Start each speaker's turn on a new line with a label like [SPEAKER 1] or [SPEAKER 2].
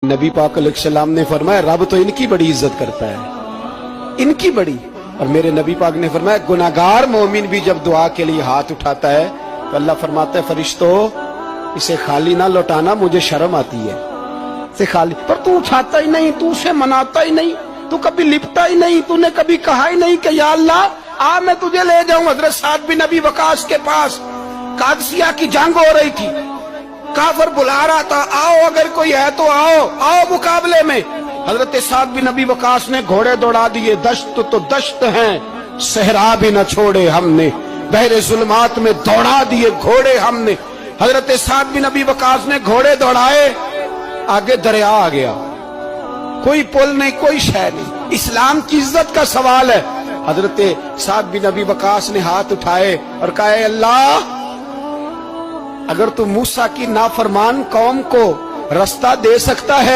[SPEAKER 1] नबी पाक अलैहिस्सलाम ने फरमाया रब तो इनकी बड़ी इज्जत करता है, इनकी बड़ी। और मेरे नबी पाक ने फरमाया गुनाहगार मोमिन भी जब दुआ के लिए हाथ उठाता है तो अल्लाह फरमाता है फरिश्तों इसे खाली ना लौटाना, मुझे शर्म आती है इसे खाली। पर तू उठाता ही नहीं, तू उसे मनाता ही नहीं, तू कभी लिपटा ही नहीं, तूने कभी कहा ही नहीं कि या अल्लाह आ मैं तुझे ले जाऊं। हजरत साद बिन नबी वकास के पास कादसिया की जंग हो रही थी, काफर बुला रहा था आओ अगर कोई है तो आओ, आओ मुकाबले में। हजरत साद बिन नबी वकास ने घोड़े दौड़ा दिए, दश्त तो दश्त हैं सहरा भी न छोड़े हमने, बहरे जुल्मात में दौड़ा दिए घोड़े हमने। हजरत साद बिन नबी वकास ने घोड़े दौड़ाए, आगे दरिया आ गया, कोई पुल नहीं कोई शय नहीं। इस्लाम की इज्जत का सवाल है। हजरत साद बिन नबी वकास ने हाथ उठाए और कहा अल्लाह अगर तू मूसा की नाफरमान कौम को रास्ता दे सकता है